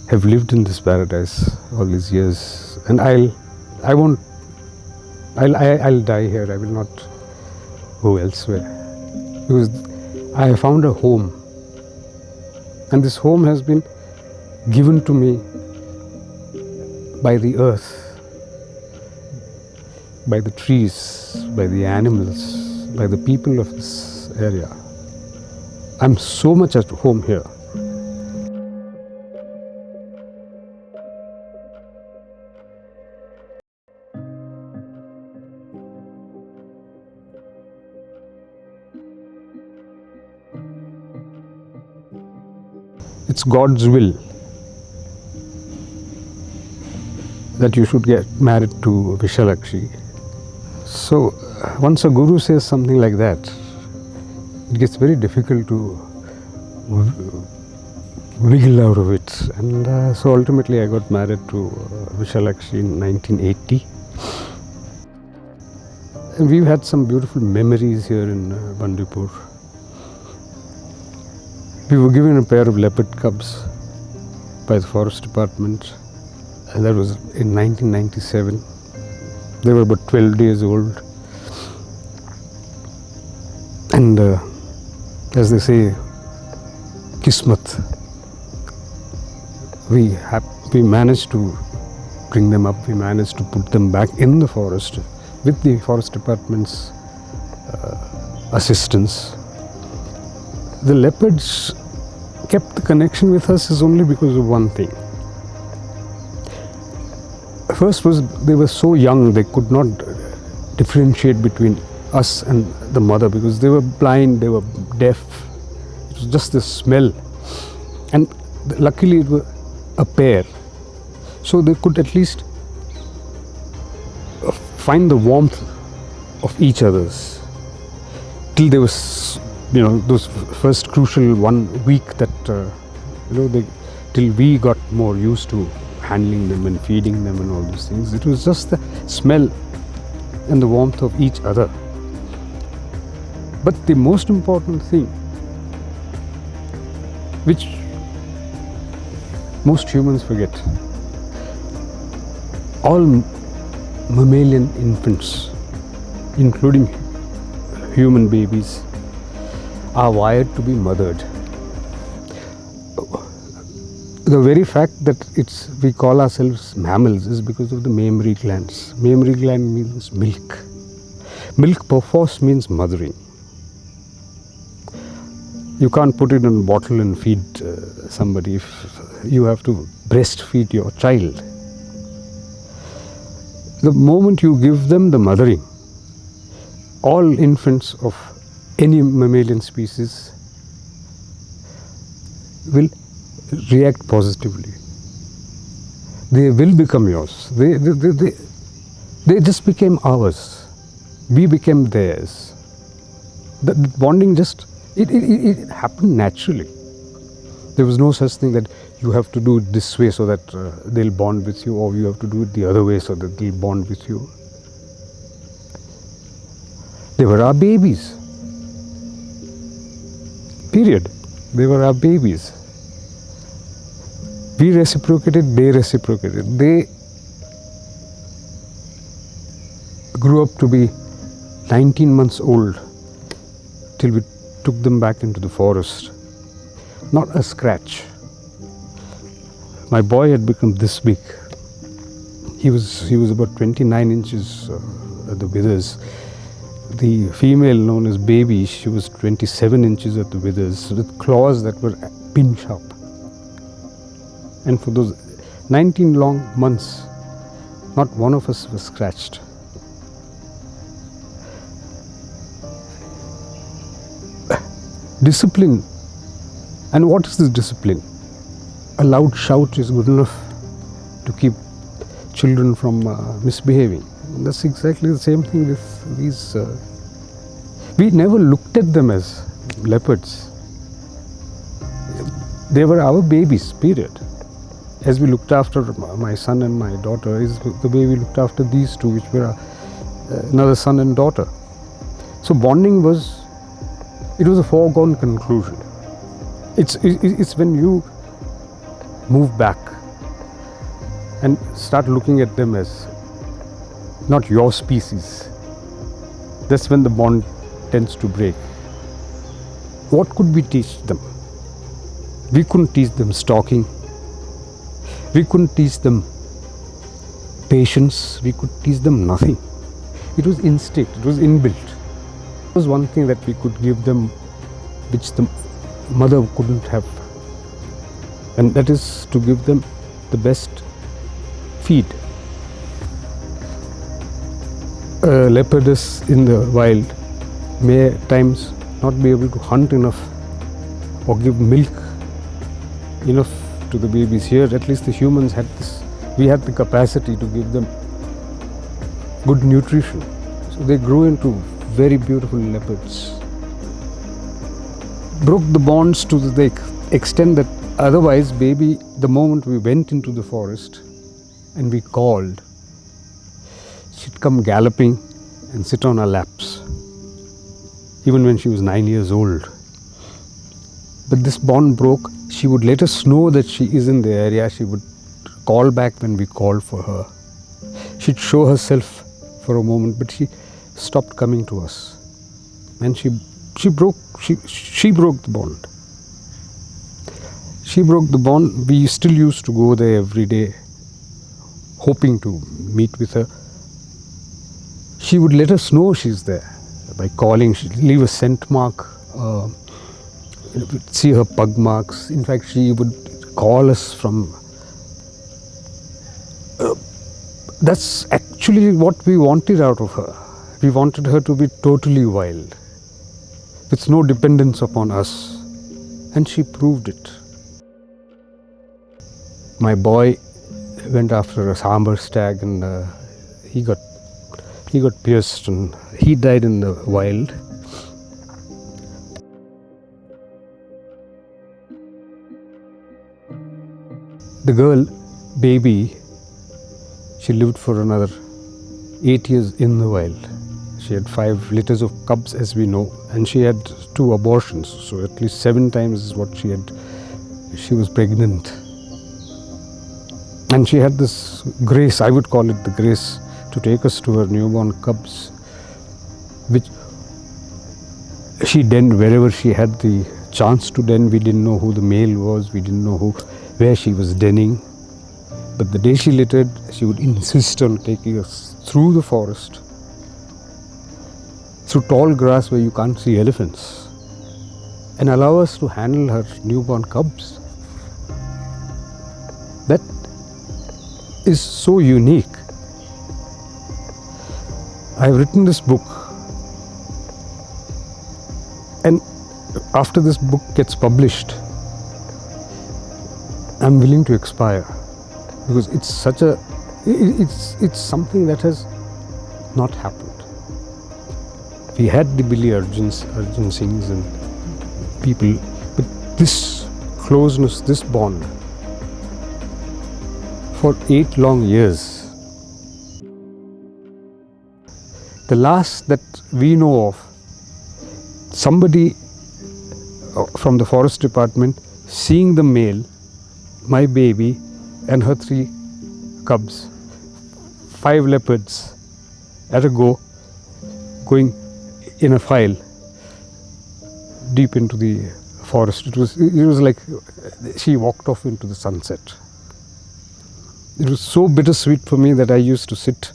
have lived in this paradise all these years, and I'll die here. I will not go elsewhere, because I have found a home, and this home has been given to me by the earth, by the trees, by the animals, by the people of this area. I'm so much at home here. It's God's will that you should get married to Vishalakshi. So once a guru says something like that, it gets very difficult to wiggle out of it. And so ultimately I got married to Vishalakshi in 1980. And we've had some beautiful memories here in Bandipur. We were given a pair of leopard cubs by the forest department, and that was in 1997. They were about 12 days old. And as they say, Kismat. We managed to bring them up, we managed to put them back in the forest with the forest department's assistance. The leopards kept the connection with us is only because of one thing. First was they were so young they could not differentiate between us and the mother, because they were blind, they were deaf. It was just the smell. And luckily it was a pair, so they could at least find the warmth of each other's till there was, those first crucial 1 week that till we got more used to handling them and feeding them and all those things. It was just the smell and the warmth of each other. But the most important thing, which most humans forget, all mammalian infants, including human babies, are wired to be mothered. The very fact that we call ourselves mammals is because of the mammary glands. Mammary gland means milk. Milk perforce means mothering. You can't put it in a bottle and feed somebody. You have to breastfeed your child. The moment you give them the mothering, all infants of any mammalian species will react positively. They will become yours. They just became ours. We became theirs. The bonding it happened naturally. There was no such thing that you have to do it this way so that they'll bond with you, or you have to do it the other way so that they'll bond with you. They were our babies. Period. They were our babies. We reciprocated, they reciprocated. They grew up to be 19 months old till we took them back into the forest. Not a scratch. My boy had become this big. He was about 29 inches at the withers. The female known as Baby, she was 27 inches at the withers, with claws that were pin sharp. And for those 19 long months, not one of us was scratched. Discipline. And what is this discipline? A loud shout is good enough to keep children from misbehaving. And that's exactly the same thing with these. We never looked at them as leopards. They were our babies, period. As we looked after my son and my daughter, is the way we looked after these two, which were another son and daughter. So bonding was a foregone conclusion. It's when you move back and start looking at them as not your species. That's when the bond tends to break. What could we teach them? We couldn't teach them stalking. We couldn't teach them patience. We could teach them nothing. It was instinct. It was inbuilt. It was one thing that we could give them which the mother couldn't have. And that is to give them the best feed. A leopardess in the wild may at times not be able to hunt enough or give milk enough to the babies. Here, at least the humans had this, we had the capacity to give them good nutrition. So they grew into very beautiful leopards. Broke the bonds to the extent that otherwise baby, the moment we went into the forest and we called, she'd come galloping and sit on our laps, even when she was 9 years old. But this bond broke. She would let us know that she is in the area. She would call back when we called for her. She'd show herself for a moment, but she stopped coming to us. And she broke the bond. She broke the bond. We still used to go there every day, hoping to meet with her. She would let us know she's there by calling. She'd leave a scent mark, see her pug marks. In fact, she would call us from. That's actually what we wanted out of her. We wanted her to be totally wild, with no dependence upon us. And she proved it. My boy went after a sambar stag and he got pierced and he died in the wild. The girl, baby, she lived for another 8 years in the wild. She had 5 litters of cubs, as we know, and she had 2 abortions. So at least 7 times is what she had. She was pregnant. And she had this grace, I would call it the grace, to take us to her newborn cubs, which she denned wherever she had the chance to den. We didn't know who the male was. We didn't know where she was denning. But the day she littered, she would insist on taking us through the forest, through tall grass where you can't see elephants, and allow us to handle her newborn cubs. That is so unique. I've written this book, and after this book gets published, I'm willing to expire, because it's something that has not happened. We had the Billy Arjun Singhs and people, but this closeness, this bond, for 8 long years. The last that we know of, somebody from the forest department seeing the male, my baby, and her 3 cubs, 5 leopards at a go, going in a file deep into the forest. It was like she walked off into the sunset. It was so bittersweet for me that I used to sit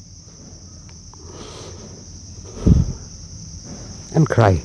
and cry.